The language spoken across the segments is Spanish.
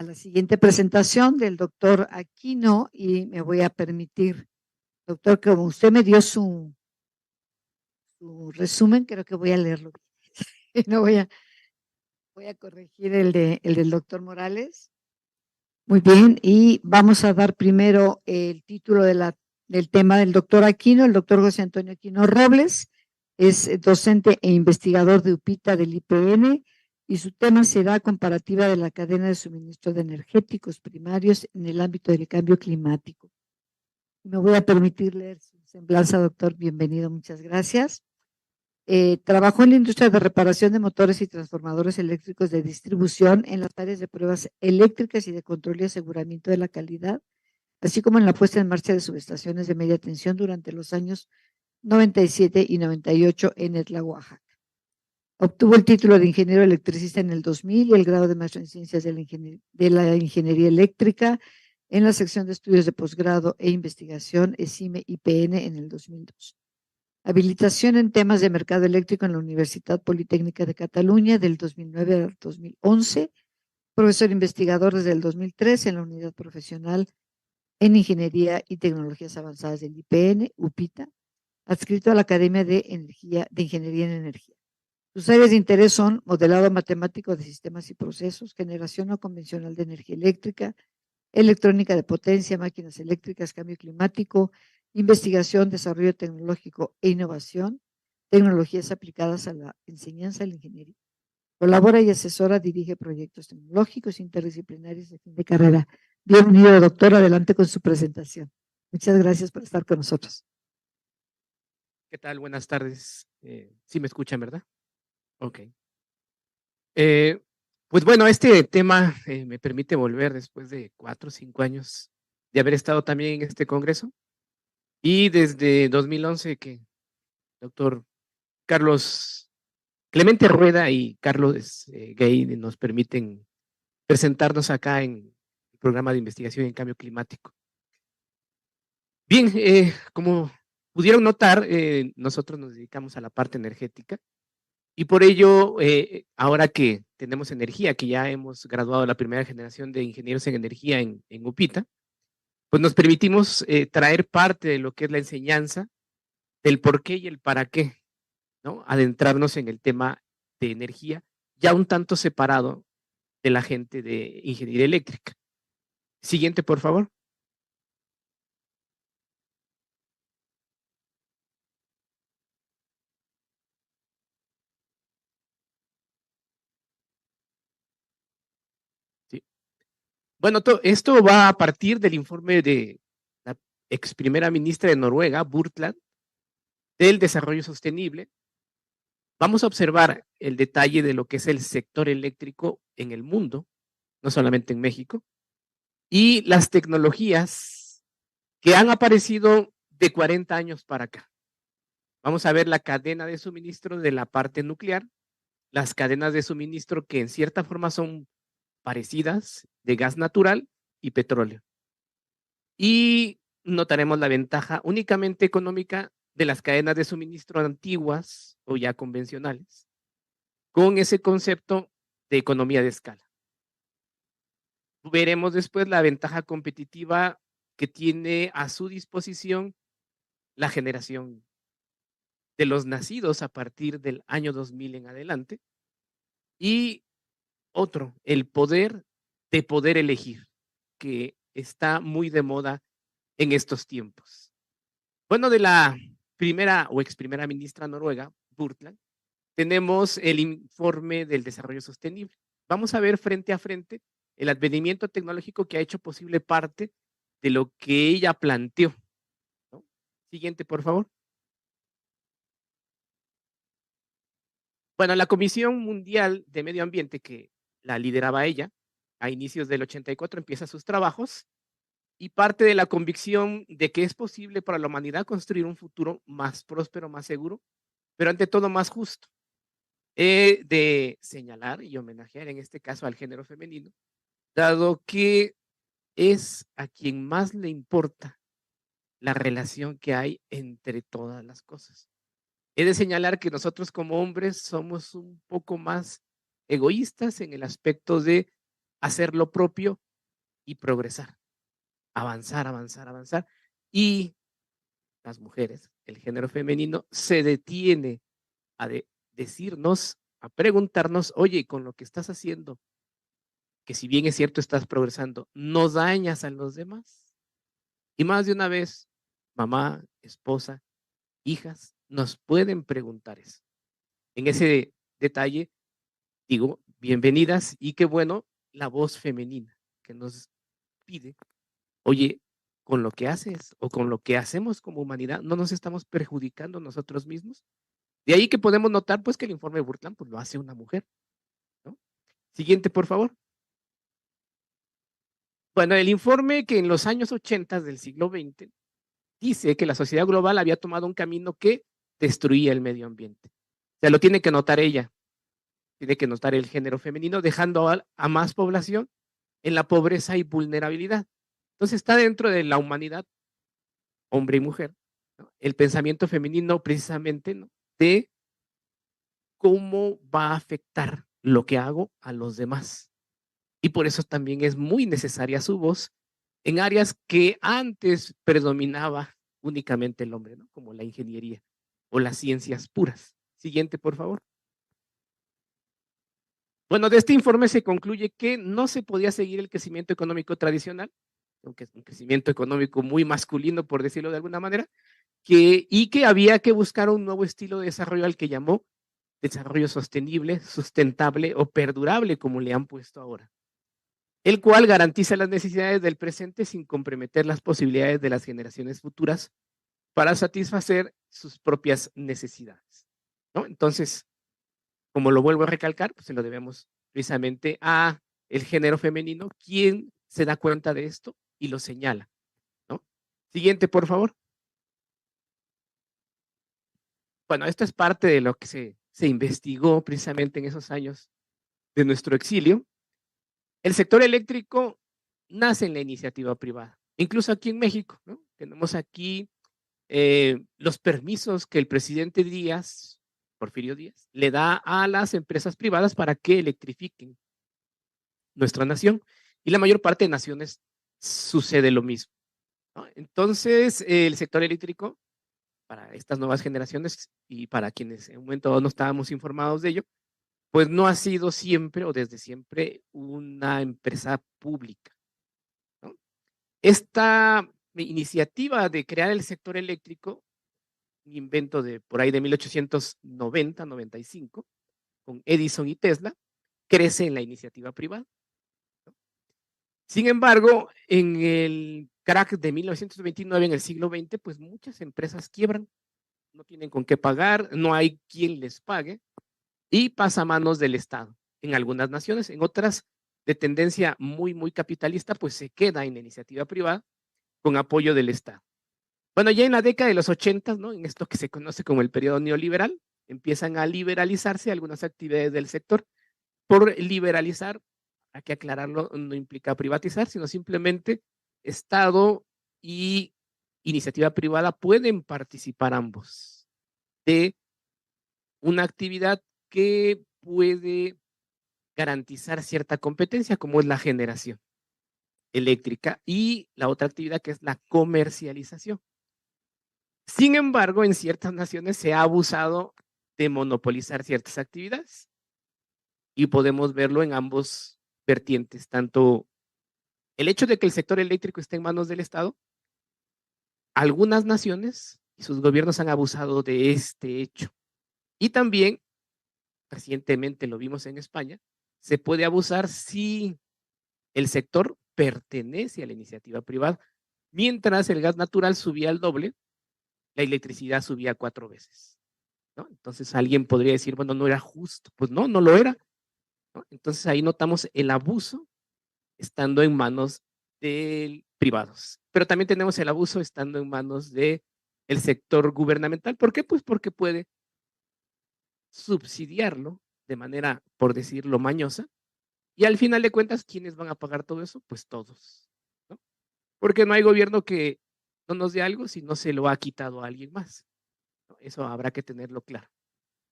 a la siguiente presentación del doctor Aquino y me voy a permitir, doctor, como usted me dio su resumen, creo que voy a leerlo. No voy a corregir el del doctor Morales. Muy bien, y vamos a dar primero el título del tema del doctor Aquino. El doctor José Antonio Aquino Robles es docente e investigador de UPITA del IPN y su tema será comparativa de la cadena de suministro de energéticos primarios en el ámbito del cambio climático. Me voy a permitir leer su semblanza, doctor. Bienvenido, muchas gracias. Trabajó en la industria de reparación de motores y transformadores eléctricos de distribución en las áreas de pruebas eléctricas y de control y aseguramiento de la calidad, así como en la puesta en marcha de subestaciones de media tensión durante los años 97 y 98 en Etla, Oaxaca. Obtuvo el título de ingeniero electricista en el 2000 y el grado de maestro en ciencias de la ingeniería eléctrica en la sección de estudios de posgrado e investigación ESIME-IPN en el 2002. Habilitación en temas de mercado eléctrico en la Universidad Politécnica de Cataluña del 2009 al 2011. Profesor investigador desde el 2003 en la unidad profesional en Ingeniería y Tecnologías Avanzadas del IPN, UPITA, adscrito a la Academia de Ingeniería en Energía. Sus áreas de interés son modelado matemático de sistemas y procesos, generación no convencional de energía eléctrica, electrónica de potencia, máquinas eléctricas, cambio climático, investigación, desarrollo tecnológico e innovación, tecnologías aplicadas a la enseñanza y la ingeniería. Colabora y asesora, dirige proyectos tecnológicos interdisciplinarios de fin de carrera. Bienvenido, doctor. Adelante con su presentación. Muchas gracias por estar con nosotros. ¿Qué tal? Buenas tardes. ¿Sí me escuchan, verdad? Ok. Pues bueno, este tema me permite volver después de 4 o 5 años de haber estado también en este congreso y desde 2011 que doctor Carlos Clemente Rueda y Carlos Gay nos permiten presentarnos acá en el programa de investigación en cambio climático. Bien, como pudieron notar, nosotros nos dedicamos a la parte energética. Y por ello, ahora que tenemos energía, que ya hemos graduado la primera generación de ingenieros en energía en UPITA, pues nos permitimos traer parte de lo que es la enseñanza del por qué y el para qué, ¿no? Adentrarnos en el tema de energía, ya un tanto separado de la gente de ingeniería eléctrica. Siguiente, por favor. Sí. Bueno, esto va a partir del informe de la ex primera ministra de Noruega, Brundtland, del desarrollo sostenible. Vamos a observar el detalle de lo que es el sector eléctrico en el mundo, no solamente en México, y las tecnologías que han aparecido de 40 años para acá. Vamos a ver la cadena de suministro de la parte nuclear, las cadenas de suministro que en cierta forma son parecidas de gas natural y petróleo. Y notaremos la ventaja únicamente económica de las cadenas de suministro antiguas o ya convencionales, con ese concepto de economía de escala. Veremos después la ventaja competitiva que tiene a su disposición la generación de los nacidos a partir del año 2000 en adelante. Y otro, el poder de poder elegir, que está muy de moda en estos tiempos. Bueno, de la primera o ex primera ministra noruega, Brundtland, tenemos el informe del desarrollo sostenible. Vamos a ver frente a frente el advenimiento tecnológico que ha hecho posible parte de lo que ella planteó, ¿no? Siguiente, por favor. Bueno, la Comisión Mundial de Medio Ambiente, que la lideraba ella, a inicios del 84 empieza sus trabajos y parte de la convicción de que es posible para la humanidad construir un futuro más próspero, más seguro, pero ante todo más justo. De señalar y homenajear en este caso al género femenino, dado que es a quien más le importa la relación que hay entre todas las cosas. He de señalar que nosotros como hombres somos un poco más egoístas en el aspecto de hacer lo propio y progresar, avanzar, avanzar, avanzar. Y las mujeres, el género femenino, se detiene a decirnos, a preguntarnos, oye, con lo que estás haciendo, que si bien es cierto estás progresando, ¿no dañas a los demás? Y más de una vez, mamá, esposa, hijas, nos pueden preguntar eso. En ese detalle, digo, bienvenidas y qué bueno la voz femenina que nos pide, oye, con lo que haces o con lo que hacemos como humanidad, ¿no nos estamos perjudicando nosotros mismos? De ahí que podemos notar, pues, que el informe Brundtland, pues, lo hace una mujer, ¿no? Siguiente, por favor. Bueno, el informe que en los años 80 del siglo XX dice que la sociedad global había tomado un camino que destruía el medio ambiente. O sea, lo tiene que notar ella, tiene que notar el género femenino, dejando a más población en la pobreza y vulnerabilidad. Entonces está dentro de la humanidad, hombre y mujer, ¿no? El pensamiento femenino precisamente, ¿no? De cómo va a afectar lo que hago a los demás. Y por eso también es muy necesaria su voz en áreas que antes predominaba únicamente el hombre, ¿no? Como la ingeniería o las ciencias puras. Siguiente, por favor. Bueno, de este informe se concluye que no se podía seguir el crecimiento económico tradicional, aunque es un crecimiento económico muy masculino, por decirlo de alguna manera, y que había que buscar un nuevo estilo de desarrollo al que llamó desarrollo sostenible, sustentable o perdurable, como le han puesto ahora, el cual garantiza las necesidades del presente sin comprometer las posibilidades de las generaciones futuras para satisfacer sus propias necesidades, ¿no? Entonces, como lo vuelvo a recalcar, pues se lo debemos precisamente a el género femenino, quien se da cuenta de esto y lo señala, ¿no? Siguiente, por favor. Bueno, esto es parte de lo que se investigó precisamente en esos años de nuestro exilio. El sector eléctrico nace en la iniciativa privada, incluso aquí en México, ¿no? Tenemos aquí los permisos que el presidente Díaz, Porfirio Díaz, le da a las empresas privadas para que electrifiquen nuestra nación. Y la mayor parte de naciones sucede lo mismo, ¿no? Entonces, el sector eléctrico, para estas nuevas generaciones y para quienes en un momento no estábamos informados de ello, pues no ha sido siempre o desde siempre una empresa pública, ¿no? Esta iniciativa de crear el sector eléctrico, un invento de por ahí de 1890, 95, con Edison y Tesla, crece en la iniciativa privada. Sin embargo, en el crack de 1929, en el siglo XX, pues muchas empresas quiebran, no tienen con qué pagar, no hay quien les pague y pasa a manos del Estado. En algunas naciones, en otras de tendencia muy, muy capitalista, pues se queda en la iniciativa privada con apoyo del Estado. Bueno, ya en la década de los 80, ¿no? En esto que se conoce como el periodo neoliberal, empiezan a liberalizarse algunas actividades del sector. Por liberalizar, hay que aclararlo, no implica privatizar, sino simplemente Estado y iniciativa privada pueden participar ambos de una actividad que puede garantizar cierta competencia, como es la generación eléctrica, y la otra actividad que es la comercialización. Sin embargo, en ciertas naciones se ha abusado de monopolizar ciertas actividades y podemos verlo en ambos vertientes, tanto el hecho de que el sector eléctrico esté en manos del Estado, algunas naciones y sus gobiernos han abusado de este hecho. Y también, recientemente lo vimos en España, se puede abusar si el sector pertenece a la iniciativa privada. Mientras el gas natural subía al doble, la electricidad subía 4 veces, ¿no? Entonces alguien podría decir, bueno, no era justo. Pues no, no lo era, ¿no? Entonces ahí notamos el abuso estando en manos de privados. Pero también tenemos el abuso estando en manos del sector gubernamental. ¿Por qué? Pues porque puede subsidiarlo de manera, por decirlo, mañosa. Y al final de cuentas, ¿quiénes van a pagar todo eso? Pues todos, ¿no? Porque no hay gobierno que no nos dé algo si no se lo ha quitado a alguien más, ¿no? Eso habrá que tenerlo claro.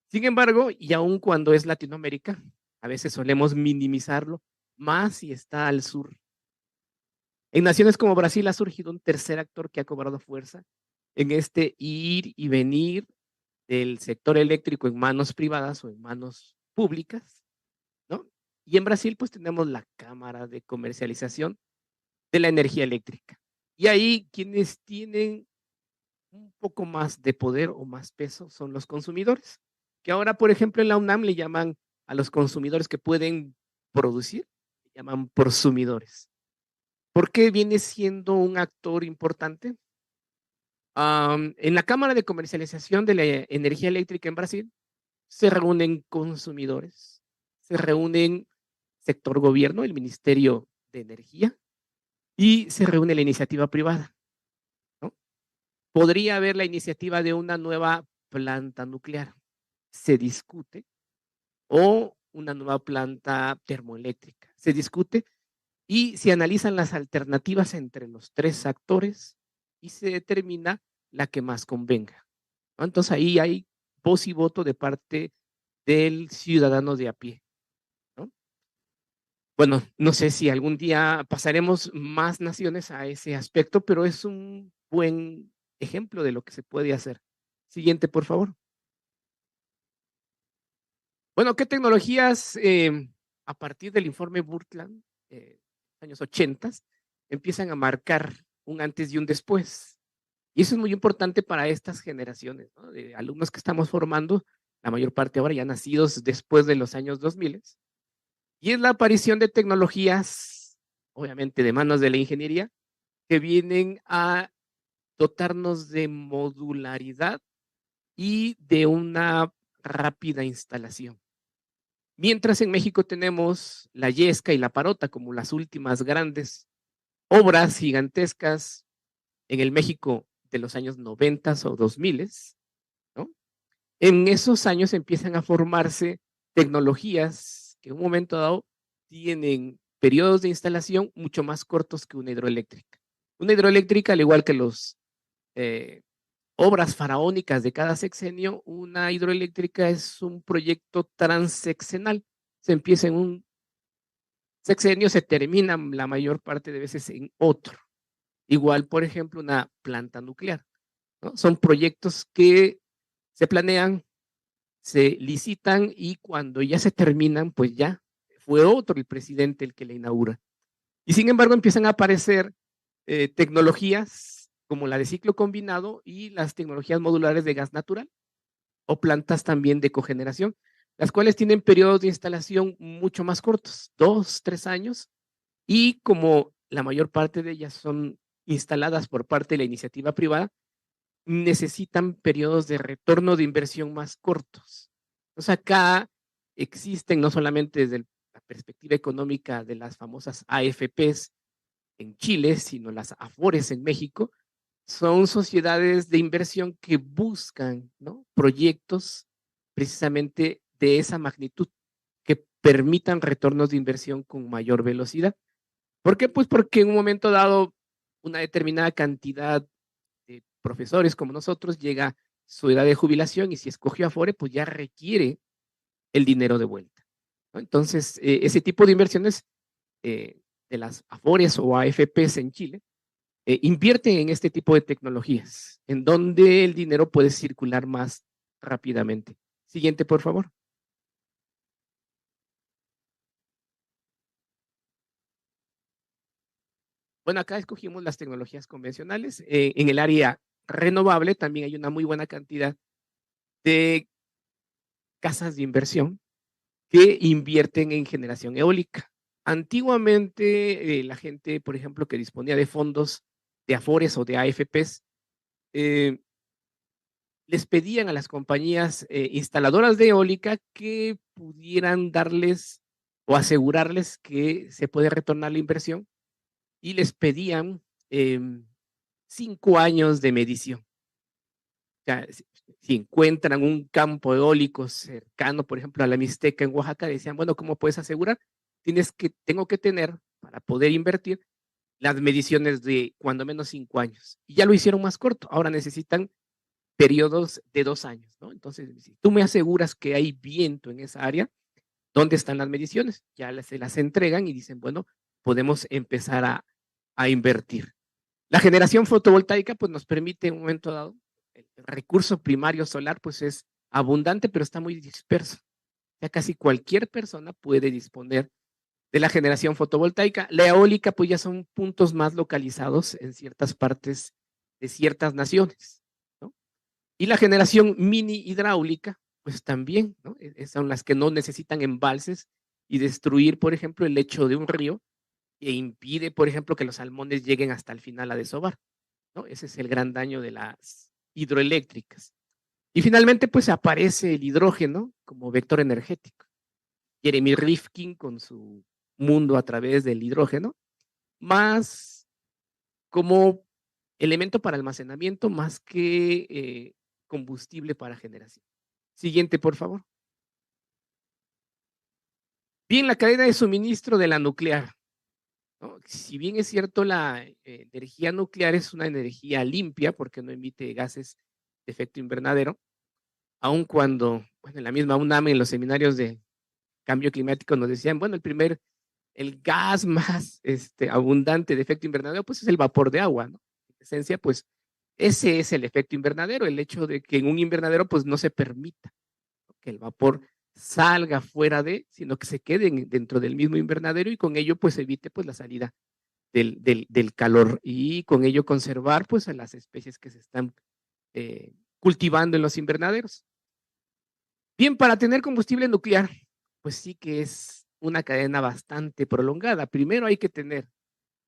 Sin embargo, y aun cuando es Latinoamérica, a veces solemos minimizarlo más si está al sur. En naciones como Brasil ha surgido un tercer actor que ha cobrado fuerza en este ir y venir del sector eléctrico en manos privadas o en manos públicas, ¿no? Y en Brasil pues tenemos la Cámara de Comercialización de la Energía Eléctrica. Y ahí quienes tienen un poco más de poder o más peso son los consumidores, que ahora, por ejemplo, en la UNAM le llaman a los consumidores que pueden producir, le llaman prosumidores. ¿Por qué viene siendo un actor importante? En la Cámara de Comercialización de la Energía Eléctrica en Brasil se reúnen consumidores, se reúnen sector gobierno, el Ministerio de Energía, y se reúne la iniciativa privada, ¿no? Podría haber la iniciativa de una nueva planta nuclear, se discute, o una nueva planta termoeléctrica, se discute y se analizan las alternativas entre los tres actores y se determina la que más convenga, ¿no? Entonces ahí hay voz y voto de parte del ciudadano de a pie, ¿no? Bueno, no sé si algún día pasaremos más naciones a ese aspecto, pero es un buen ejemplo de lo que se puede hacer. Siguiente, por favor. Bueno, ¿qué tecnologías a partir del informe Brundtland, años 80, empiezan a marcar un antes y un después? Y eso es muy importante para estas generaciones, ¿no? De alumnos que estamos formando, la mayor parte ahora ya nacidos después de los años 2000, y es la aparición de tecnologías, obviamente de manos de la ingeniería, que vienen a dotarnos de modularidad y de una rápida instalación. Mientras en México tenemos la Yesca y la Parota como las últimas grandes obras gigantescas en el México de los años 90 o 2000, ¿no? En esos años empiezan a formarse tecnologías que en un momento dado tienen periodos de instalación mucho más cortos que una hidroeléctrica. Una hidroeléctrica, al igual que los obras faraónicas de cada sexenio, una hidroeléctrica es un proyecto transeccional. Se empieza en un sexenio, se termina la mayor parte de veces en otro. Igual, por ejemplo, una planta nuclear, ¿no? Son proyectos que se planean, se licitan y cuando ya se terminan, pues ya fue otro el presidente el que la inaugura. Y sin embargo empiezan a aparecer tecnologías como la de ciclo combinado y las tecnologías modulares de gas natural o plantas también de cogeneración, las cuales tienen periodos de instalación mucho más cortos, 2, 3 años, y como la mayor parte de ellas son instaladas por parte de la iniciativa privada, necesitan periodos de retorno de inversión más cortos. Entonces acá existen no solamente desde la perspectiva económica de las famosas AFPs en Chile, sino las AFORES en México, son sociedades de inversión que buscan, ¿no?, proyectos precisamente de esa magnitud que permitan retornos de inversión con mayor velocidad. ¿Por qué? Pues porque en un momento dado una determinada cantidad de profesores como nosotros llega su edad de jubilación y si escogió Afore, pues ya requiere el dinero de vuelta, ¿no? Entonces, ese tipo de inversiones de las Afores o AFPs en Chile invierten en este tipo de tecnologías, en donde el dinero puede circular más rápidamente. Siguiente, por favor. Bueno, acá escogimos las tecnologías convencionales. En el área renovable también hay una muy buena cantidad de casas de inversión que invierten en generación eólica. Antiguamente, la gente, por ejemplo, que disponía de fondos de Afores o de AFPs, eh, les pedían a las compañías instaladoras de eólica que pudieran darles o asegurarles que se puede retornar la inversión y les pedían 5 años de medición. O sea, si encuentran un campo eólico cercano, por ejemplo, a la Mixteca en Oaxaca, decían, bueno, ¿cómo puedes asegurar? Tengo que tener, para poder invertir, las mediciones de cuando menos 5 años. Y ya lo hicieron más corto. Ahora necesitan periodos de 2 años, ¿no? Entonces, si tú me aseguras que hay viento en esa área, ¿Dónde están las mediciones? Ya se las entregan y dicen, bueno, podemos empezar a invertir. La generación fotovoltaica pues nos permite en un momento dado, el recurso primario solar pues es abundante, pero está muy disperso. Ya casi cualquier persona puede disponer de la generación fotovoltaica. La eólica pues ya son puntos más localizados en ciertas partes de ciertas naciones, ¿no? Y la generación mini hidráulica pues también, ¿no? Son las que no necesitan embalses y destruir, por ejemplo, el lecho de un río e impide, por ejemplo, que los salmones lleguen hasta el final a desovar, ¿no? Ese es el gran daño de las hidroeléctricas. Y finalmente, pues aparece el hidrógeno como vector energético. Jeremy Rifkin con su mundo a través del hidrógeno, más como elemento para almacenamiento, más que combustible para generación. Siguiente, por favor. Bien, la cadena de suministro de la nuclear, ¿no? Si bien es cierto, la energía nuclear es una energía limpia porque no emite gases de efecto invernadero, aun cuando, bueno, en la misma UNAM, en los seminarios de cambio climático nos decían, bueno, el gas más abundante de efecto invernadero, pues es el vapor de agua, ¿no? En esencia, pues ese es el efecto invernadero, el hecho de que en un invernadero, pues no se permita, ¿no?, que el vapor salga fuera sino que se quede dentro del mismo invernadero y con ello, pues evite pues la salida del calor y con ello conservar pues a las especies que se están cultivando en los invernaderos. Bien, para tener combustible nuclear, pues sí que es una cadena bastante prolongada. Primero hay que tener,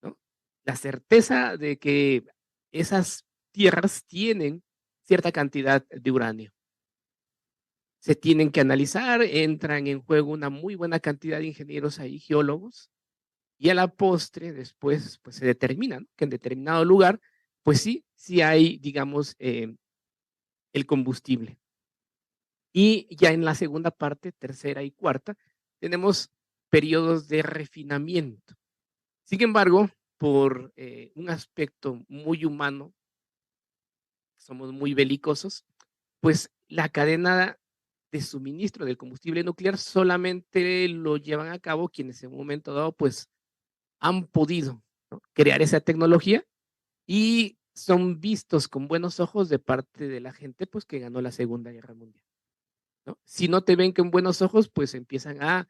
¿no?, la certeza de que esas tierras tienen cierta cantidad de uranio. Se tienen que analizar, entran en juego una muy buena cantidad de ingenieros ahí, geólogos, y a la postre, después, pues se determina, ¿no?, que en determinado lugar, pues sí hay, digamos, el combustible. Y ya en la segunda parte, tercera y cuarta, tenemos periodos de refinamiento. Sin embargo, por un aspecto muy humano, somos muy belicosos, pues la cadena de suministro del combustible nuclear solamente lo llevan a cabo quienes en un momento dado pues han podido, ¿no?, crear esa tecnología y son vistos con buenos ojos de parte de la gente pues que ganó la Segunda Guerra Mundial, ¿no? Si no te ven con buenos ojos, pues empiezan a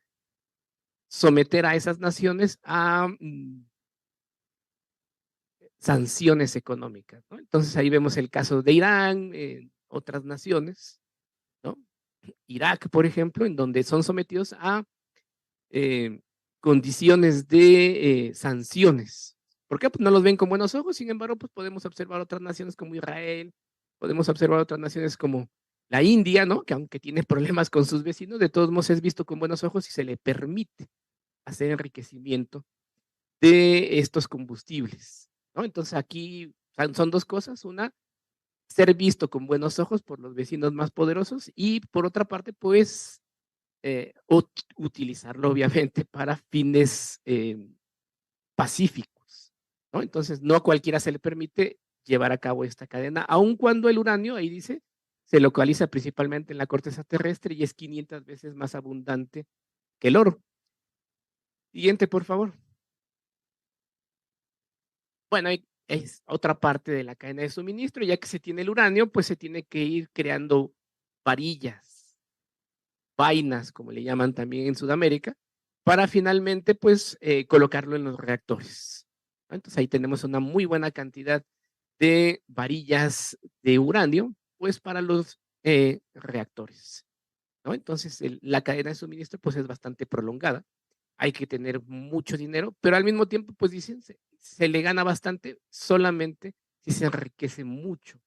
someter a esas naciones a sanciones económicas, ¿no? Entonces ahí vemos el caso de Irán, otras naciones, ¿no? Irak, por ejemplo, en donde son sometidos a eh, condiciones de sanciones. ¿Por qué? Pues no los ven con buenos ojos, sin embargo, pues podemos observar otras naciones como Israel, podemos observar otras naciones como la India, ¿no?, que aunque tiene problemas con sus vecinos, de todos modos es visto con buenos ojos y se le permite hacer enriquecimiento de estos combustibles, ¿no? Entonces aquí son dos cosas, una, ser visto con buenos ojos por los vecinos más poderosos y por otra parte, pues utilizarlo obviamente para fines pacíficos, ¿no? Entonces no a cualquiera se le permite llevar a cabo esta cadena, aun cuando el uranio, ahí dice, se localiza principalmente en la corteza terrestre y es 500 veces más abundante que el oro. Siguiente, por favor. Bueno, es otra parte de la cadena de suministro, ya que se tiene el uranio, pues se tiene que ir creando varillas, vainas, como le llaman también en Sudamérica, para finalmente, pues, colocarlo en los reactores, ¿no? Entonces ahí tenemos una muy buena cantidad de varillas de uranio, pues, para los reactores, ¿no? Entonces la cadena de suministro, pues, es bastante prolongada. Hay que tener mucho dinero, pero al mismo tiempo, pues dicen, se le gana bastante solamente si se enriquece mucho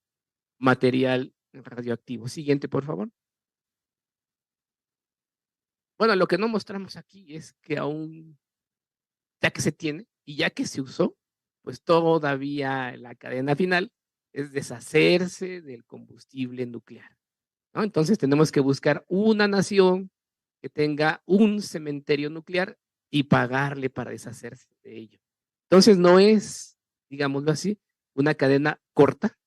material radioactivo. Siguiente, por favor. Bueno, lo que no mostramos aquí es que aún, ya que se tiene y ya que se usó, pues todavía la cadena final es deshacerse del combustible nuclear, ¿no? Entonces tenemos que buscar una nación que tenga un cementerio nuclear y pagarle para deshacerse de ello. Entonces no es, digámoslo así, una cadena corta,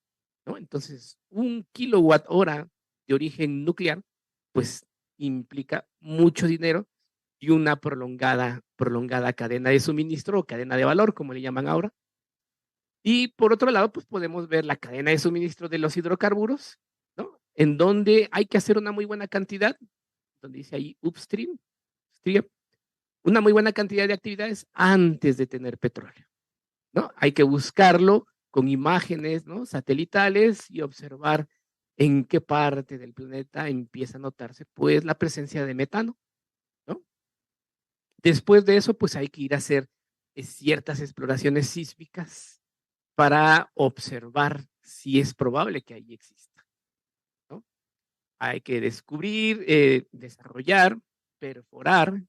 ¿no? Entonces, 1 kWh de origen nuclear, pues implica mucho dinero y una prolongada cadena de suministro o cadena de valor, como le llaman ahora. Y por otro lado, pues podemos ver la cadena de suministro de los hidrocarburos, ¿no? En donde hay que hacer una muy buena cantidad, donde dice ahí upstream, una muy buena cantidad de actividades antes de tener petróleo, ¿no? Hay que buscarlo con imágenes, ¿no? Satelitales y observar en qué parte del planeta empieza a notarse, pues, la presencia de metano, ¿no? Después de eso, pues hay que ir a hacer ciertas exploraciones sísmicas para observar si es probable que ahí exista, ¿no? Hay que descubrir, desarrollar, perforar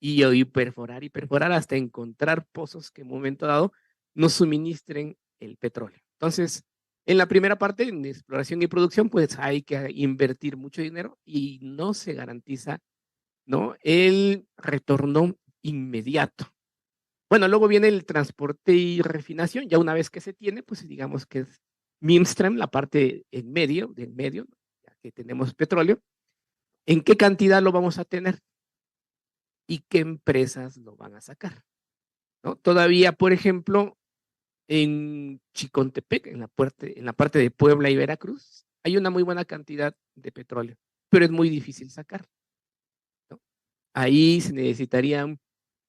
y perforar y perforar hasta encontrar pozos que en un momento dado nos suministren el petróleo. Entonces, en la primera parte, en exploración y producción, pues hay que invertir mucho dinero y no se garantiza, ¿no?, el retorno inmediato. Bueno, luego viene el transporte y refinación. Ya una vez que se tiene, pues digamos que es midstream, la parte en medio, del medio, ya que tenemos petróleo. ¿En qué cantidad lo vamos a tener? ¿Y qué empresas lo van a sacar? ¿No? Todavía, por ejemplo, en Chicontepec, en la parte de Puebla y Veracruz, hay una muy buena cantidad de petróleo, pero es muy difícil sacar, ¿no? Ahí se necesitarían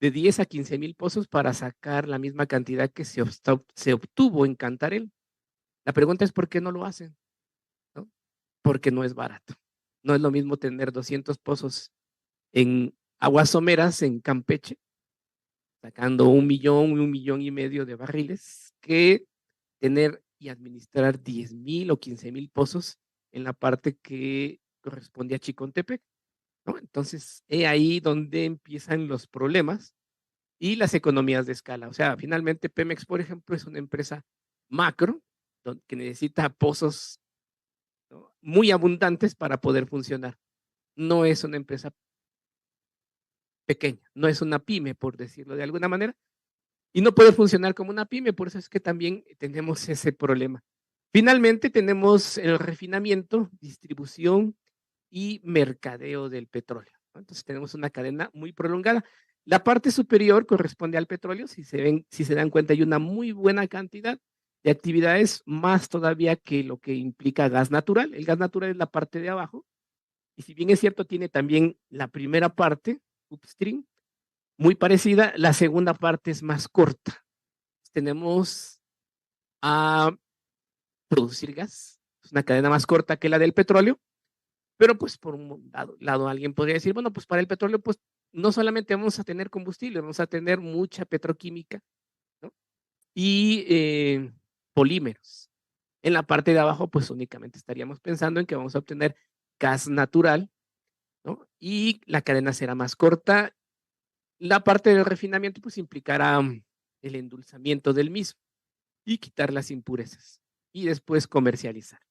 de 10 a 15 mil pozos para sacar la misma cantidad que se obtuvo en Cantarell. La pregunta es ¿por qué no lo hacen? ¿No? Porque no es barato. No es lo mismo tener 200 pozos en aguas someras en Campeche, sacando 1,5 millones de barriles, que tener y administrar 10,000 o 15,000 pozos en la parte que corresponde a Chicontepec, ¿no? Entonces, he ahí donde empiezan los problemas y las economías de escala. O sea, finalmente Pemex, por ejemplo, es una empresa macro que necesita pozos, ¿no?, muy abundantes para poder funcionar. No es una empresa pequeña, no es una pyme, por decirlo de alguna manera, y no puede funcionar como una pyme, por eso es que también tenemos ese problema. Finalmente tenemos el refinamiento, distribución y mercadeo del petróleo, ¿no? Entonces tenemos una cadena muy prolongada. La parte superior corresponde al petróleo, si se dan cuenta, hay una muy buena cantidad de actividades, más todavía que lo que implica gas natural. El gas natural es la parte de abajo, y si bien es cierto, tiene también la primera parte, upstream, muy parecida, la segunda parte es más corta. Tenemos a producir gas, es una cadena más corta que la del petróleo, pero pues por un lado alguien podría decir, bueno, pues para el petróleo, pues no solamente vamos a tener combustible, vamos a tener mucha petroquímica, ¿no?, y polímeros. En la parte de abajo, pues únicamente estaríamos pensando en que vamos a obtener gas natural, ¿no?, y la cadena será más corta. La parte del refinamiento, pues implicará el endulzamiento del mismo y quitar las impurezas y después comercializar.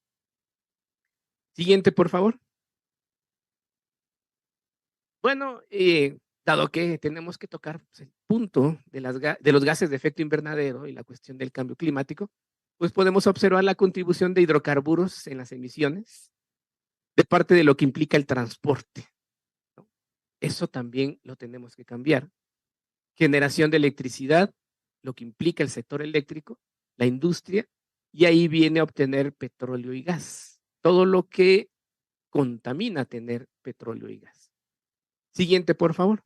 Siguiente, por favor. Bueno, dado que tenemos que tocar, pues, el punto de los gases de efecto invernadero y la cuestión del cambio climático, pues podemos observar la contribución de hidrocarburos en las emisiones de parte de lo que implica el transporte, ¿no? Eso también lo tenemos que cambiar. Generación de electricidad, lo que implica el sector eléctrico, la industria, y ahí viene a obtener petróleo y gas. Todo lo que contamina tener petróleo y gas. Siguiente, por favor.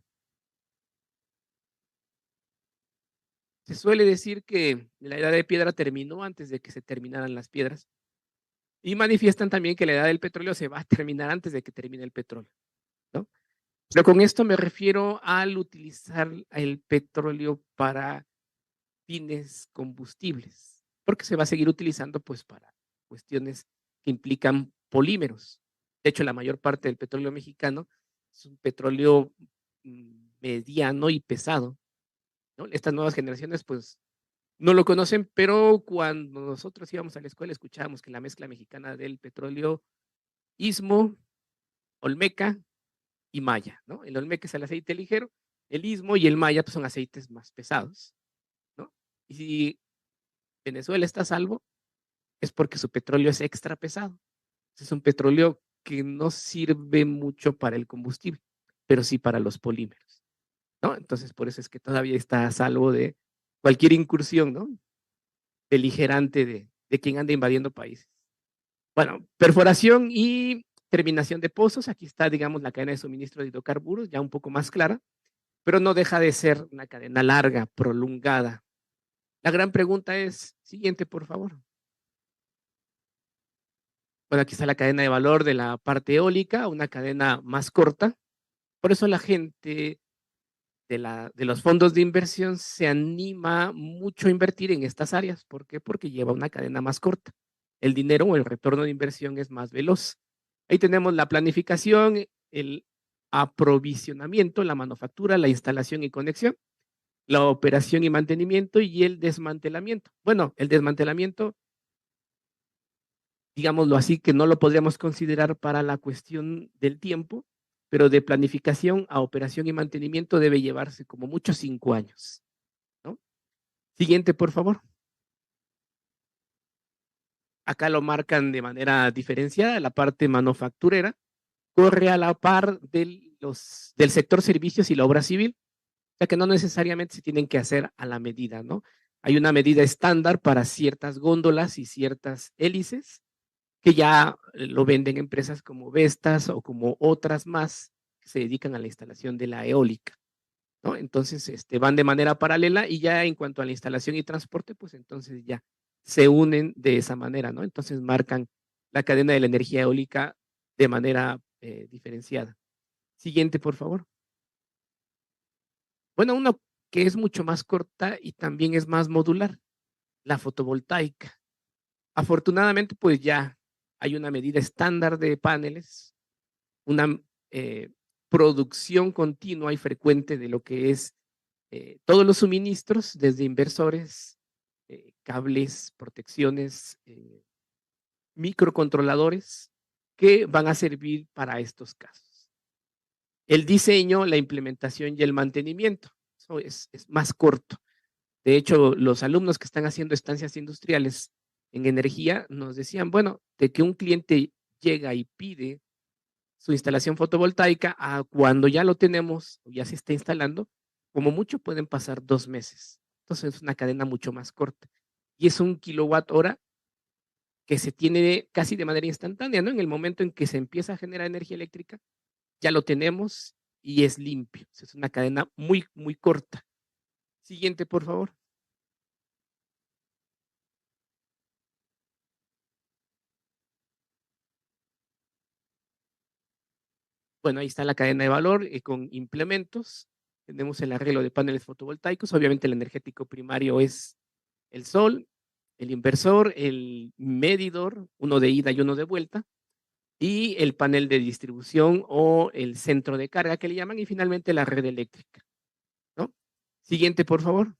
Se suele decir que la edad de piedra terminó antes de que se terminaran las piedras, y manifiestan también que la edad del petróleo se va a terminar antes de que termine el petróleo, ¿no? Pero con esto me refiero al utilizar el petróleo para fines combustibles, porque se va a seguir utilizando, pues, para cuestiones que implican polímeros. De hecho, la mayor parte del petróleo mexicano es un petróleo mediano y pesado, ¿no? Estas nuevas generaciones, pues, no lo conocen, pero cuando nosotros íbamos a la escuela escuchábamos que la mezcla mexicana del petróleo Istmo, Olmeca y Maya, ¿no? El Olmeca es el aceite ligero, el Istmo y el Maya, pues, son aceites más pesados, ¿no? Y si Venezuela está a salvo, es porque su petróleo es extra pesado. Es un petróleo que no sirve mucho para el combustible. pero sí para los polímeros, ¿no? Entonces, por eso es que todavía está a salvo de cualquier incursión, ¿no? Beligerante de quien anda invadiendo países. Bueno, perforación y terminación de pozos. Aquí está, digamos, la cadena de suministro de hidrocarburos, ya un poco más clara, pero no deja de ser una cadena larga, prolongada. La gran pregunta es, siguiente, por favor. Bueno, aquí está la cadena de valor de la parte eólica, una cadena más corta. Por eso la gente de los fondos de inversión se anima mucho a invertir en estas áreas. ¿Por qué? Porque lleva una cadena más corta. El dinero o el retorno de inversión es más veloz. Ahí tenemos la planificación, el aprovisionamiento, la manufactura, la instalación y conexión, la operación y mantenimiento y el desmantelamiento. Bueno, el desmantelamiento, digámoslo así, que no lo podríamos considerar para la cuestión del tiempo, pero de planificación a operación y mantenimiento debe llevarse como mucho 5 años, ¿no? Siguiente, por favor. Acá lo marcan de manera diferenciada, la parte manufacturera corre a la par del sector servicios y la obra civil, o sea que no necesariamente se tienen que hacer a la medida, ¿no? Hay una medida estándar para ciertas góndolas y ciertas hélices que ya lo venden empresas como Vestas o como otras más que se dedican a la instalación de la eólica, ¿no? Entonces, van de manera paralela y ya en cuanto a la instalación y transporte, pues entonces ya se unen de esa manera, ¿no? Entonces marcan la cadena de la energía eólica de manera diferenciada. Siguiente, por favor. Bueno, uno que es mucho más corta y también es más modular, la fotovoltaica. Afortunadamente, pues ya hay una medida estándar de paneles, una producción continua y frecuente de lo que es todos los suministros, desde inversores, cables, protecciones, microcontroladores, que van a servir para estos casos. El diseño, la implementación y el mantenimiento, eso es más corto. De hecho, los alumnos que están haciendo estancias industriales en energía nos decían, bueno, de que un cliente llega y pide su instalación fotovoltaica a cuando ya lo tenemos o ya se está instalando, como mucho pueden pasar 2 meses. Entonces es una cadena mucho más corta. Y es un kilowatt hora que se tiene casi de manera instantánea, ¿no? En el momento en que se empieza a generar energía eléctrica, ya lo tenemos y es limpio. Es una cadena muy, muy corta. Siguiente, por favor. Bueno, ahí está la cadena de valor con implementos. Tenemos el arreglo de paneles fotovoltaicos. Obviamente el energético primario es el sol, el inversor, el medidor, uno de ida y uno de vuelta, y el panel de distribución o el centro de carga que le llaman, y finalmente la red eléctrica, ¿no? Siguiente, por favor.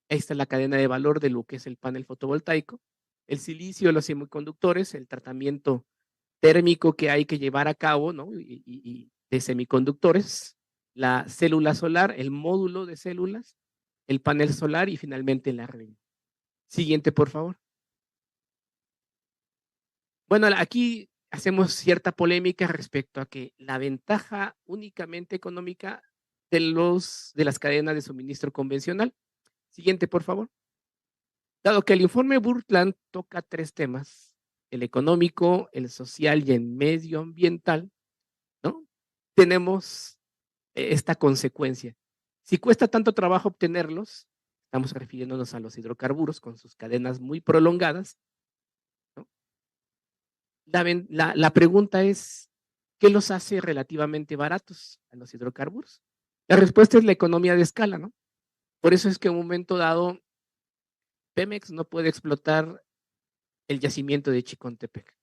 Ahí está la cadena de valor de lo que es el panel fotovoltaico, el silicio, los semiconductores, el tratamiento térmico que hay que llevar a cabo, ¿no? Y de semiconductores, la célula solar, el módulo de células, el panel solar y finalmente la red. Siguiente, por favor. Bueno, aquí hacemos cierta polémica respecto a que la ventaja únicamente económica de las cadenas de suministro convencional. Siguiente, por favor. Dado que el informe Brundtland toca 3 temas, el económico, el social y el medioambiental, ¿no? Tenemos esta consecuencia. Si cuesta tanto trabajo obtenerlos, estamos refiriéndonos a los hidrocarburos con sus cadenas muy prolongadas, ¿no? La pregunta es, ¿qué los hace relativamente baratos a los hidrocarburos? La respuesta es la economía de escala, ¿no? Por eso es que en un momento dado, Pemex no puede explotar el yacimiento de Chicontepec,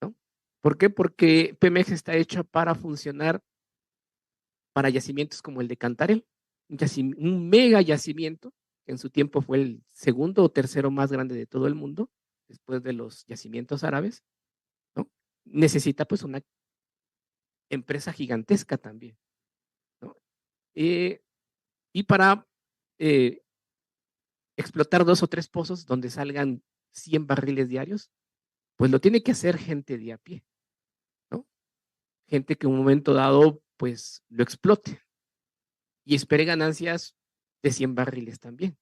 ¿no? ¿Por qué? Porque Pemex está hecho para funcionar para yacimientos como el de Cantarell, un mega yacimiento, que en su tiempo fue el segundo o tercero más grande de todo el mundo, después de los yacimientos árabes, ¿no? Necesita pues una empresa gigantesca también, ¿no? Y para eh, explotar 2 o 3 pozos donde salgan 100 barriles diarios, pues lo tiene que hacer gente de a pie. gente que en un momento dado pues lo explote y espere ganancias de 100 barriles también,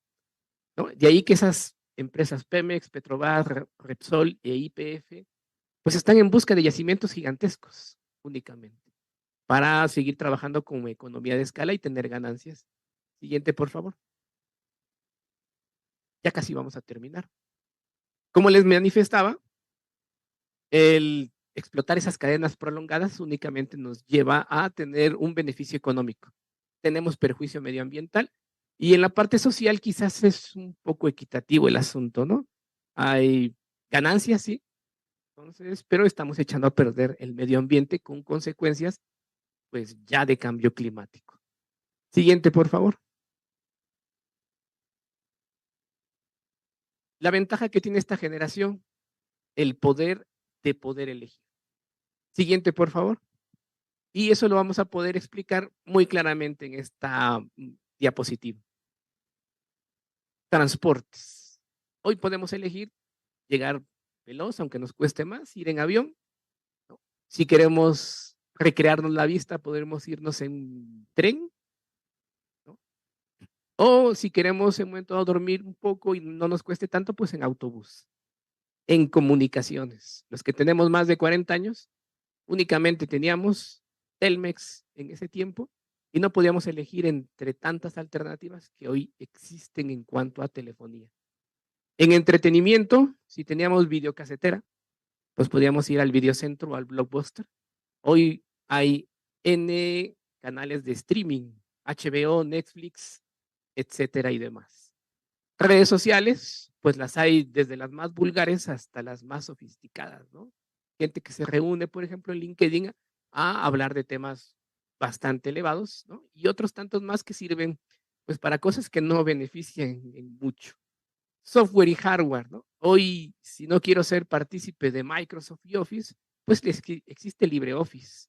¿no? De ahí que esas empresas Pemex, Petrobras, Repsol e YPF pues están en busca de yacimientos gigantescos únicamente para seguir trabajando con economía de escala y tener ganancias. Siguiente, por favor. Ya casi vamos a terminar. Como les manifestaba, el explotar esas cadenas prolongadas únicamente nos lleva a tener un beneficio económico. Tenemos perjuicio medioambiental y en la parte social quizás es un poco equitativo el asunto, ¿no? Hay ganancias, sí, entonces, pero estamos echando a perder el medio ambiente con consecuencias, pues ya de cambio climático. Siguiente, por favor. La ventaja que tiene esta generación, el poder de poder elegir. Siguiente, por favor. Y eso lo vamos a poder explicar muy claramente en esta diapositiva. Transportes. Hoy podemos elegir llegar veloz, aunque nos cueste más, ir en avión, ¿no? Si queremos recrearnos la vista, podemos irnos en tren, ¿no? O si queremos en un momento dado dormir un poco y no nos cueste tanto, pues en autobús. En comunicaciones. Los que tenemos más de 40 años, únicamente teníamos Telmex en ese tiempo y no podíamos elegir entre tantas alternativas que hoy existen en cuanto a telefonía. En entretenimiento, si teníamos videocasetera, pues podíamos ir al videocentro o al Blockbuster. Hoy hay N canales de streaming, HBO, Netflix, etcétera y demás. Redes sociales, pues las hay desde las más vulgares hasta las más sofisticadas, ¿no? Gente que se reúne, por ejemplo, en LinkedIn a hablar de temas bastante elevados, ¿no? Y otros tantos más que sirven, pues, para cosas que no benefician en mucho. Software y hardware, ¿no? Hoy, si no quiero ser partícipe de Microsoft y Office, pues existe LibreOffice.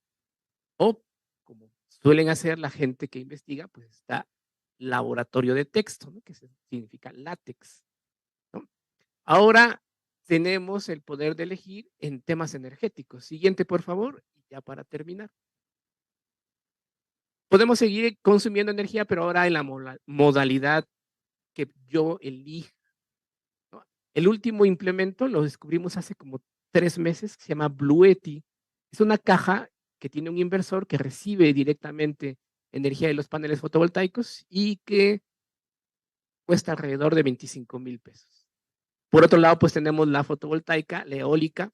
O, como suelen hacer la gente que investiga, pues está laboratorio de texto, ¿no? Que significa látex, ¿no? Ahora tenemos el poder de elegir en temas energéticos. Siguiente, por favor, y ya para terminar. Podemos seguir consumiendo energía, pero ahora en la modalidad que yo elijo, ¿no? El último implemento lo descubrimos hace como 3 meses, que se llama Bluetti. Es una caja que tiene un inversor que recibe directamente energía de los paneles fotovoltaicos y que cuesta alrededor de 25,000 pesos. Por otro lado, pues tenemos la fotovoltaica, la eólica,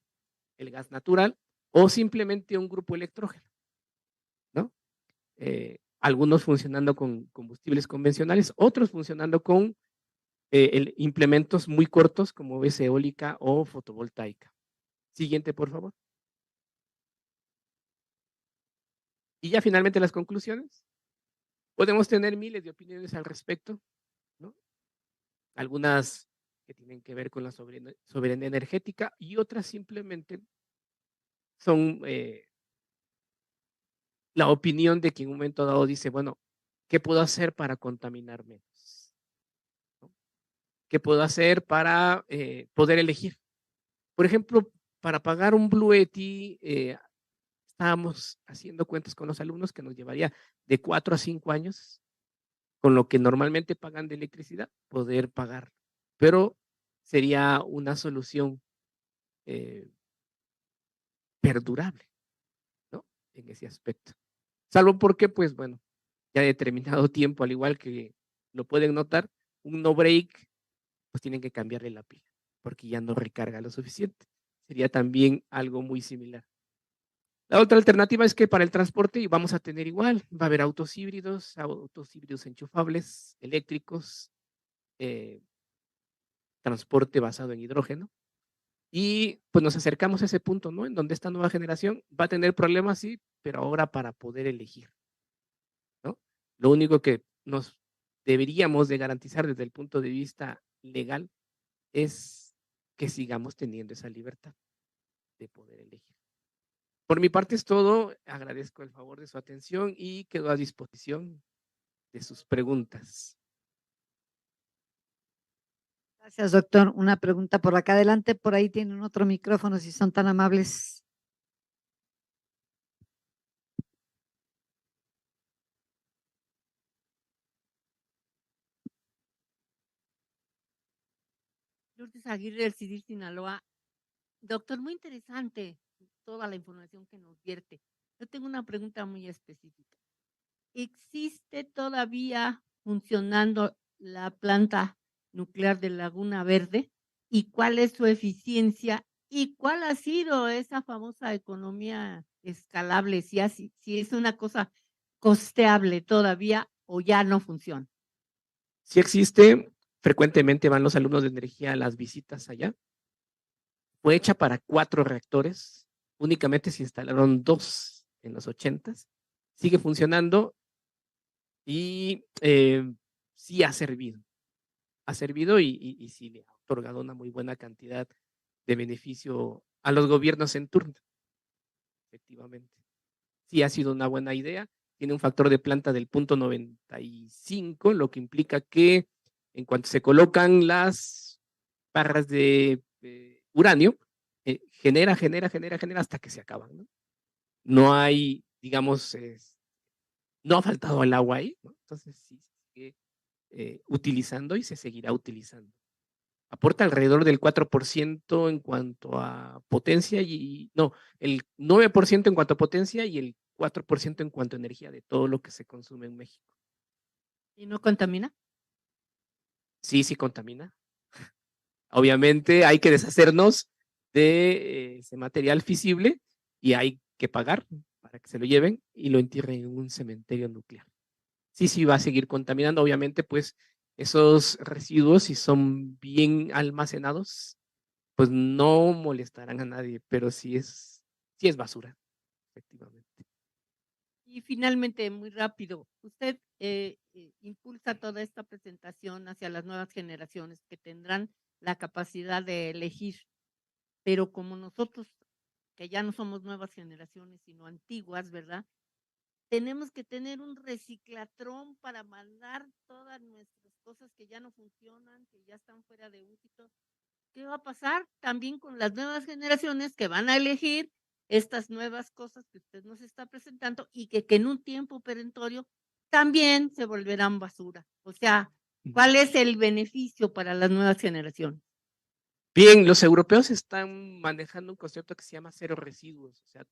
el gas natural o simplemente un grupo electrógeno, ¿no? Algunos funcionando con combustibles convencionales, otros funcionando con implementos muy cortos como es eólica o fotovoltaica. Siguiente, por favor. Y ya finalmente las conclusiones. Podemos tener miles de opiniones al respecto, ¿no? Algunas que tienen que ver con la soberanía energética y otras simplemente son la opinión de quien en un momento dado dice, bueno, ¿qué puedo hacer para contaminar menos? ¿No? ¿Qué puedo hacer para poder elegir? Por ejemplo, para pagar un Bluetti, estábamos haciendo cuentas con los alumnos que nos llevaría de 4 a 5 años, con lo que normalmente pagan de electricidad, poder pagar. Pero sería una solución eh, perdurable, ¿no? En ese aspecto. Salvo porque, pues bueno, ya determinado tiempo, al igual que lo pueden notar, un no break, pues tienen que cambiarle la pila, porque ya no recarga lo suficiente. Sería también algo muy similar. La otra alternativa es que para el transporte vamos a tener igual, va a haber autos híbridos enchufables, eléctricos, eh, transporte basado en hidrógeno. Y pues nos acercamos a ese punto, ¿no? En donde esta nueva generación va a tener problemas, sí, pero ahora para poder elegir, ¿no? Lo único que nos deberíamos de garantizar desde el punto de vista legal es que sigamos teniendo esa libertad de poder elegir. Por mi parte es todo. Agradezco el favor de su atención y quedo a disposición de sus preguntas. Gracias, doctor. Una pregunta por acá adelante. Por ahí tienen otro micrófono, si son tan amables. Lourdes Aguirre, del CIDIR Sinaloa. Doctor, muy interesante toda la información que nos vierte. Yo tengo una pregunta muy específica. ¿Existe todavía funcionando la planta nuclear de Laguna Verde? ¿Y cuál es su eficiencia? ¿Y cuál ha sido esa famosa economía escalable? Si es una cosa costeable todavía o ya no funciona. Sí existe, frecuentemente van los alumnos de energía a las visitas allá. Fue hecha para 4 reactores, únicamente se instalaron 2 en los 80s. Sigue funcionando y sí ha servido y sí le ha otorgado una muy buena cantidad de beneficio a los gobiernos en turno, efectivamente. Sí ha sido una buena idea, tiene un factor de planta del 0.95, lo que implica que en cuanto se colocan las barras de uranio, genera hasta que se acaban, ¿no? No hay, digamos, no ha faltado el agua ahí, ¿no? Entonces sí se sigue utilizando y se seguirá utilizando. Aporta alrededor del 4% en cuanto a potencia el 9% en cuanto a potencia y el 4% en cuanto a energía de todo lo que se consume en México. ¿Y no contamina? Sí, sí contamina. Obviamente hay que deshacernos de ese material fisible y hay que pagar para que se lo lleven y lo entierren en un cementerio nuclear. Sí, sí va a seguir contaminando. Obviamente, pues esos residuos, si son bien almacenados, pues no molestarán a nadie, pero sí es basura, efectivamente. Y finalmente, muy rápido, usted impulsa toda esta presentación hacia las nuevas generaciones que tendrán la capacidad de elegir, pero como nosotros, que ya no somos nuevas generaciones, sino antiguas, ¿verdad? Tenemos que tener un reciclatrón para mandar todas nuestras cosas que ya no funcionan, que ya están fuera de uso. ¿Qué va a pasar también con las nuevas generaciones que van a elegir estas nuevas cosas que usted nos está presentando y que en un tiempo perentorio también se volverán basura? O sea, ¿cuál es el beneficio para las nuevas generaciones? Bien, los europeos están manejando un concepto que se llama cero residuos, o sea,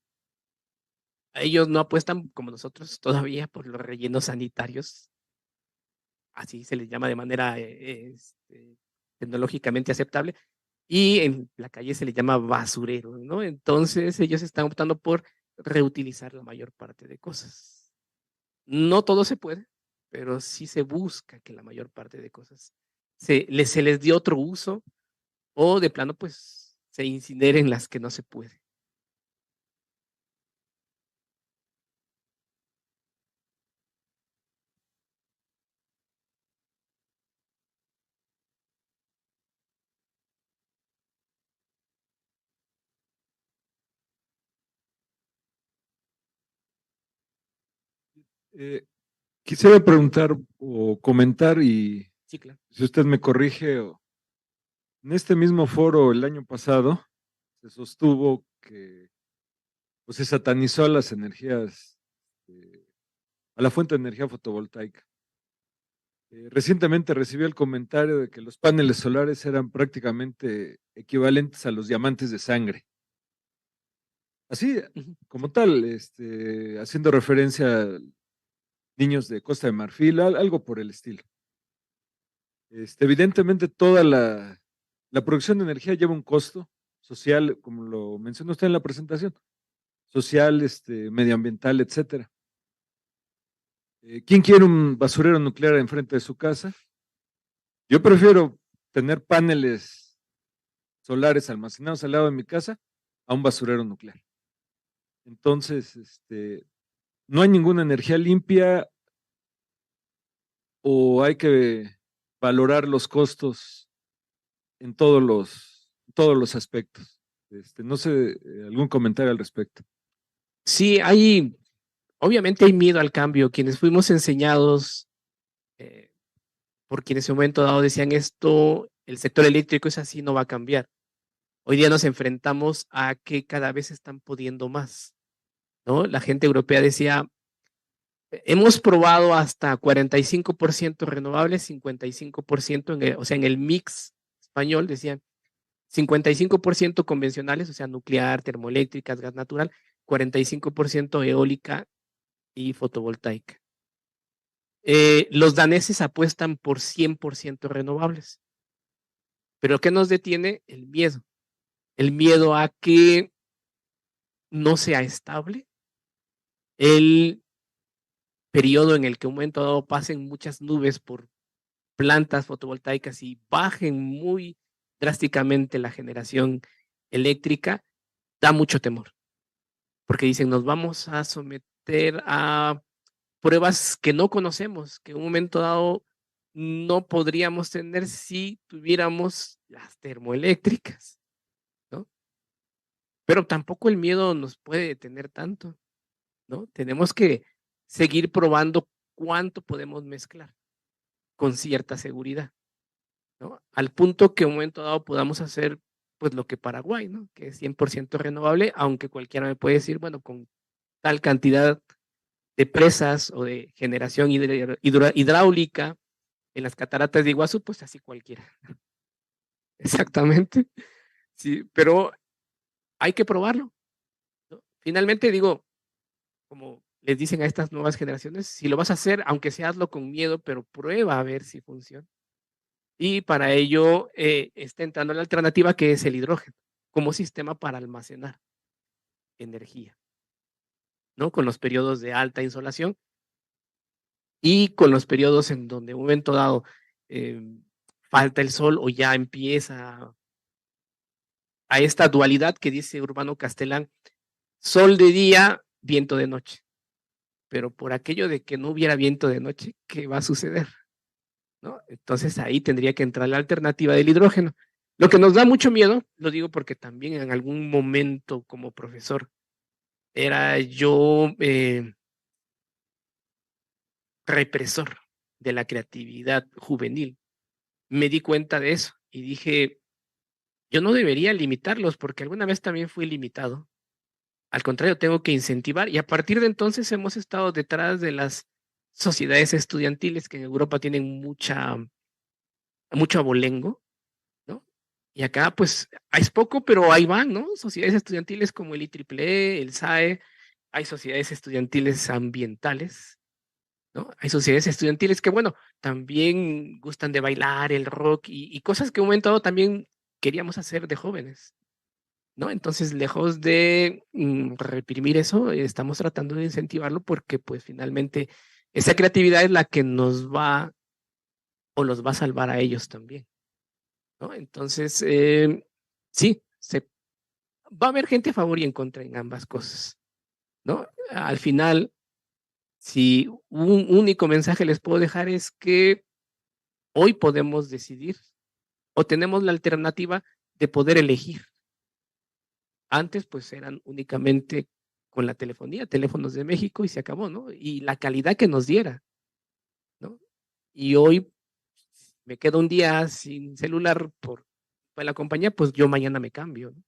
ellos no apuestan como nosotros todavía por los rellenos sanitarios, así se les llama de manera tecnológicamente aceptable, y en la calle se les llama basurero, ¿no? Entonces ellos están optando por reutilizar la mayor parte de cosas. No todo se puede, pero sí se busca que la mayor parte de cosas se les dé otro uso o de plano pues se incineren las que no se puede. Quisiera preguntar o comentar, y Sí, claro. si usted me corrige, en este mismo foro el año pasado se sostuvo que pues, se satanizó a las energías, a la fuente de energía fotovoltaica. Recientemente recibí el comentario de que los paneles solares eran prácticamente equivalentes a los diamantes de sangre. Así, como tal, haciendo referencia a niños de Costa de Marfil, algo por el estilo. Evidentemente, toda la producción de energía lleva un costo social, como lo mencionó usted en la presentación, social, medioambiental, etcétera. ¿Quién quiere un basurero nuclear enfrente de su casa? Yo prefiero tener paneles solares almacenados al lado de mi casa a un basurero nuclear. Entonces, no hay ninguna energía limpia, o hay que valorar los costos en todos los aspectos. No sé, algún comentario al respecto. Sí, obviamente hay miedo al cambio. Quienes fuimos enseñados por quienes en un momento dado decían esto, el sector eléctrico es así, no va a cambiar. Hoy día nos enfrentamos a que cada vez están pudiendo más, ¿no? La gente europea decía, hemos probado hasta 45% renovables, 55% o sea, en el mix español, decían 55% convencionales, o sea, nuclear, termoeléctricas, gas natural, 45% eólica y fotovoltaica. Los daneses apuestan por 100% renovables. Pero ¿qué nos detiene? El miedo. El miedo a que no sea estable, el periodo en el que un momento dado pasen muchas nubes por plantas fotovoltaicas y bajen muy drásticamente la generación eléctrica, da mucho temor. Porque dicen, nos vamos a someter a pruebas que no conocemos, que en un momento dado no podríamos tener si tuviéramos las termoeléctricas, ¿no? Pero tampoco el miedo nos puede detener tanto, ¿no? Tenemos que seguir probando cuánto podemos mezclar con cierta seguridad, ¿no? Al punto que en un momento dado podamos hacer pues lo que Paraguay, ¿no? Que es 100% renovable, aunque cualquiera me puede decir, bueno, con tal cantidad de presas o de generación hidráulica en las cataratas de Iguazú, pues así cualquiera. Exactamente. Sí, pero hay que probarlo, ¿no? Finalmente digo, como les dicen a estas nuevas generaciones, si lo vas a hacer, aunque sea hazlo con miedo, pero prueba a ver si funciona. Y para ello está entrando la alternativa que es el hidrógeno, como sistema para almacenar energía, ¿no? Con los periodos de alta insolación y con los periodos en donde en un momento dado falta el sol o ya empieza a esta dualidad que dice Urbano Castellán, sol de día, viento de noche. Pero por aquello de que no hubiera viento de noche, ¿qué va a suceder? ¿No? Entonces ahí tendría que entrar la alternativa del hidrógeno. Lo que nos da mucho miedo, lo digo porque también en algún momento como profesor era yo represor de la creatividad juvenil. Me di cuenta de eso y dije, yo no debería limitarlos porque alguna vez también fui limitado. Al contrario, tengo que incentivar y a partir de entonces hemos estado detrás de las sociedades estudiantiles que en Europa tienen mucho abolengo, ¿no? Y acá pues es poco, pero ahí van, ¿no? Sociedades estudiantiles como el IEEE, el SAE, hay sociedades estudiantiles ambientales, ¿no? Hay sociedades estudiantiles que, bueno, también gustan de bailar, el rock y cosas que en un momento dado también queríamos hacer de jóvenes, ¿no? Entonces, lejos de reprimir eso, estamos tratando de incentivarlo porque, pues, finalmente, esa creatividad es la que nos va o los va a salvar a ellos también, ¿no? Entonces, sí, va a haber gente a favor y en contra en ambas cosas, ¿no? Al final, si un único mensaje les puedo dejar es que hoy podemos decidir o tenemos la alternativa de poder elegir. Antes, pues eran únicamente con la telefonía, teléfonos de México y se acabó, ¿no? Y la calidad que nos diera, ¿no? Y hoy me quedo un día sin celular por la compañía, pues yo mañana me cambio, ¿no?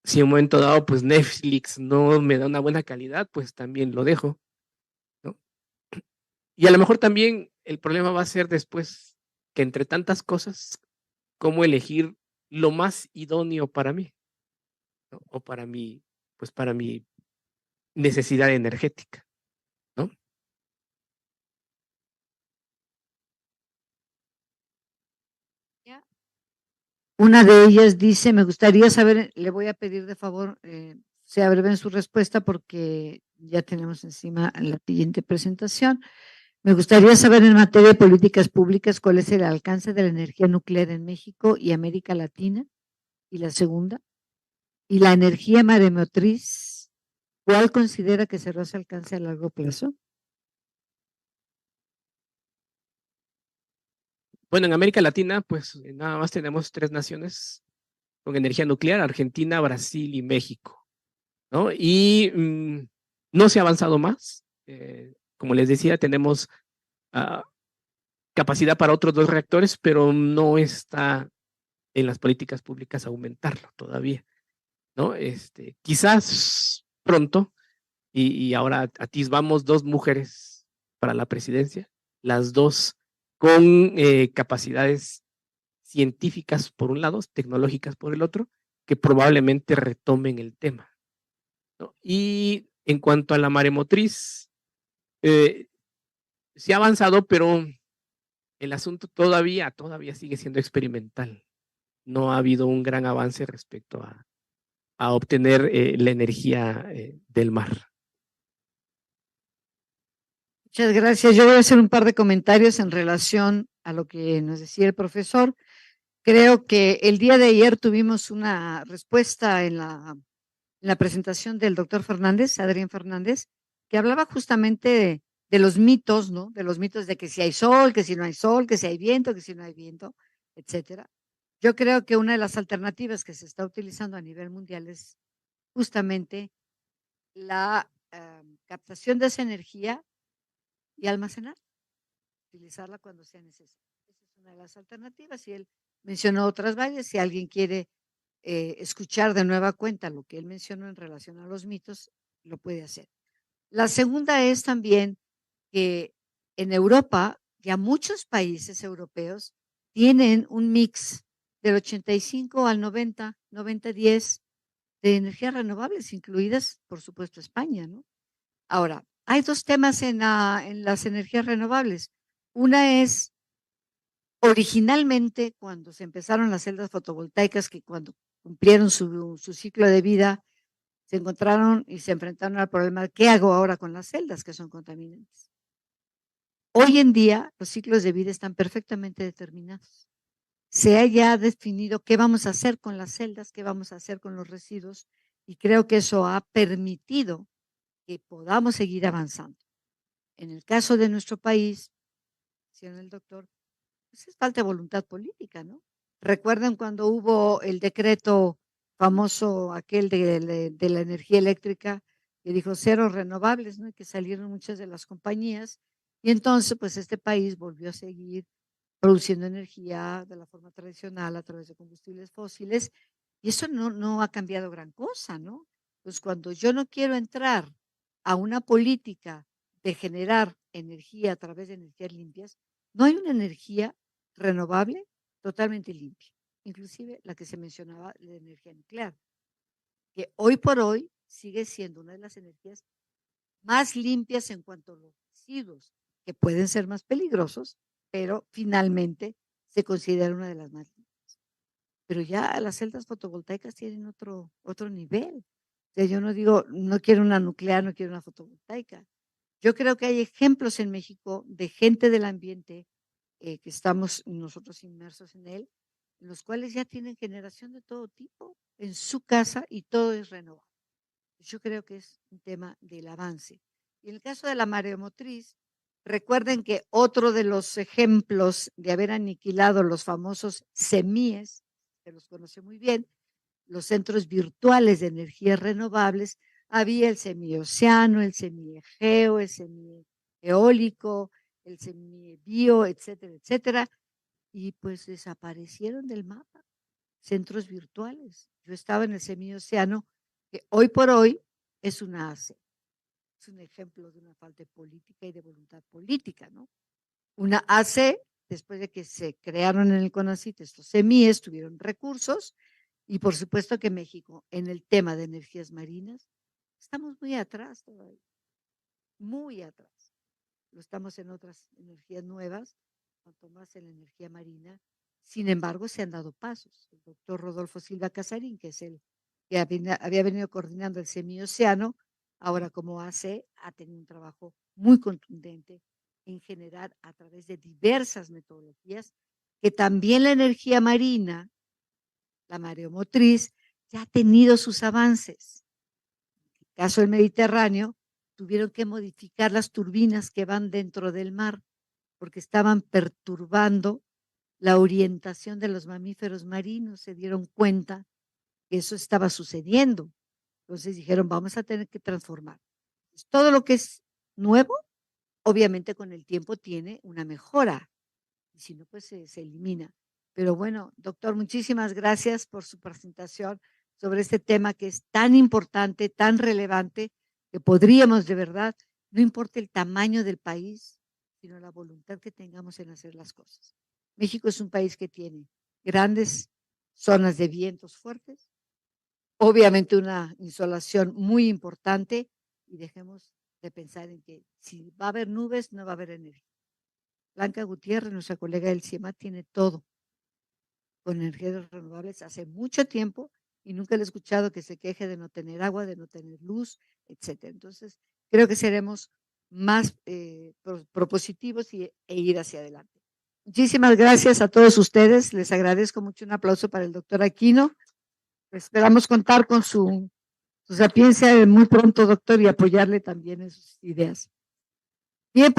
Si en un momento dado, pues Netflix no me da una buena calidad, pues también lo dejo, ¿no? Y a lo mejor también el problema va a ser después que entre tantas cosas, cómo elegir lo más idóneo para mí, ¿no? O pues para mi necesidad energética, ¿no? Una de ellas dice, me gustaría saber, le voy a pedir de favor, sea breve en su respuesta porque ya tenemos encima la siguiente presentación. Me gustaría saber en materia de políticas públicas cuál es el alcance de la energía nuclear en México y América Latina. Y la segunda, y la energía maremotriz, ¿cuál considera que será su alcance a largo plazo? Bueno, en América Latina, pues nada más tenemos 3 naciones con energía nuclear, Argentina, Brasil y México, ¿no? Y no se ha avanzado más. Como les decía, tenemos capacidad para otros 2 reactores, pero no está en las políticas públicas aumentarlo todavía, ¿no? Quizás pronto, y ahora atisbamos 2 mujeres para la presidencia, las 2 con capacidades científicas por un lado, tecnológicas por el otro, que probablemente retomen el tema, ¿no? Y en cuanto a la maremotriz, se ha avanzado, pero el asunto todavía sigue siendo experimental. No ha habido un gran avance respecto a obtener la energía del mar. Muchas gracias. Yo voy a hacer un par de comentarios en relación a lo que nos decía el profesor. Creo que el día de ayer tuvimos una respuesta en la presentación del doctor Fernández, Adrián Fernández, que hablaba justamente de los mitos, ¿no? De los mitos de que si hay sol, que si no hay sol, que si hay viento, que si no hay viento, etcétera. Yo creo que una de las alternativas que se está utilizando a nivel mundial es justamente la captación de esa energía y almacenar, utilizarla cuando sea necesario. Esa es una de las alternativas y él mencionó otras varias. Si alguien quiere escuchar de nueva cuenta lo que él mencionó en relación a los mitos, lo puede hacer. La segunda es también que en Europa, ya muchos países europeos tienen un mix del 85 al 90, 90-10 de energías renovables, incluidas, por supuesto, España, ¿no? Ahora, hay dos temas en las energías renovables. Una es, originalmente, cuando se empezaron las celdas fotovoltaicas, que cuando cumplieron su ciclo de vida, se encontraron y se enfrentaron al problema de qué hago ahora con las celdas que son contaminantes. Hoy en día, los ciclos de vida están perfectamente determinados. Se ha ya definido qué vamos a hacer con las celdas, qué vamos a hacer con los residuos, y creo que eso ha permitido que podamos seguir avanzando. En el caso de nuestro país, decía el doctor, pues es falta de voluntad política, ¿no? Recuerden cuando hubo el decreto famoso, aquel de la energía eléctrica, que dijo cero renovables, ¿no? Y que salieron muchas de las compañías, y entonces, pues este país volvió a seguir produciendo energía de la forma tradicional a través de combustibles fósiles, y eso no ha cambiado gran cosa, ¿no? Pues cuando yo no quiero entrar a una política de generar energía a través de energías limpias, no hay una energía renovable totalmente limpia, inclusive la que se mencionaba, la energía nuclear, que hoy por hoy sigue siendo una de las energías más limpias en cuanto a los residuos, que pueden ser más peligrosos, pero finalmente se considera una de las más limpias. Pero ya las celdas fotovoltaicas tienen otro nivel. O sea, yo no digo, no quiero una nuclear, no quiero una fotovoltaica. Yo creo que hay ejemplos en México de gente del ambiente que estamos nosotros inmersos en él, en los cuales ya tienen generación de todo tipo en su casa y todo es renovable. Yo creo que es un tema del avance. Y en el caso de la mareomotriz, recuerden que otro de los ejemplos de haber aniquilado los famosos CEMIES, que los conoce muy bien, los centros virtuales de energías renovables, había el semiocéano, el semiegeo, el semieólico, el semiebio, etcétera, etcétera, y pues desaparecieron del mapa, centros virtuales. Yo estaba en el semiocéano, que hoy por hoy es una AC. Es un ejemplo de una falta de política y de voluntad política, ¿no? Una AC, después de que se crearon en el CONACYT estos CEMIES, tuvieron recursos, y por supuesto que México, en el tema de energías marinas, estamos muy atrás todavía, muy atrás. Lo estamos en otras energías nuevas, cuanto más en la energía marina. Sin embargo, se han dado pasos. El doctor Rodolfo Silva Casarín, que es el que había venido coordinando el semioceano, ahora como AC, ha tenido un trabajo muy contundente en generar a través de diversas metodologías, que también la energía marina, la mareomotriz, ya ha tenido sus avances. En el caso del Mediterráneo, tuvieron que modificar las turbinas que van dentro del mar, porque estaban perturbando la orientación de los mamíferos marinos. Se dieron cuenta que eso estaba sucediendo. Entonces dijeron, vamos a tener que transformar. Pues todo lo que es nuevo, obviamente con el tiempo tiene una mejora, y si no, pues se elimina. Pero bueno, doctor, muchísimas gracias por su presentación sobre este tema que es tan importante, tan relevante, que podríamos de verdad, no importa el tamaño del país, sino la voluntad que tengamos en hacer las cosas. México es un país que tiene grandes zonas de vientos fuertes, obviamente una insolación muy importante, y dejemos de pensar en que si va a haber nubes, no va a haber energía. Blanca Gutiérrez, nuestra colega del CIEMAT, tiene todo con energías renovables hace mucho tiempo y nunca le he escuchado que se queje de no tener agua, de no tener luz, etcétera. Entonces, creo que seremos más propositivos e ir hacia adelante. Muchísimas gracias a todos ustedes. Les agradezco mucho. Un aplauso para el doctor Aquino. Esperamos contar con su sapiencia muy pronto, doctor, y apoyarle también en sus ideas. Bien, pues.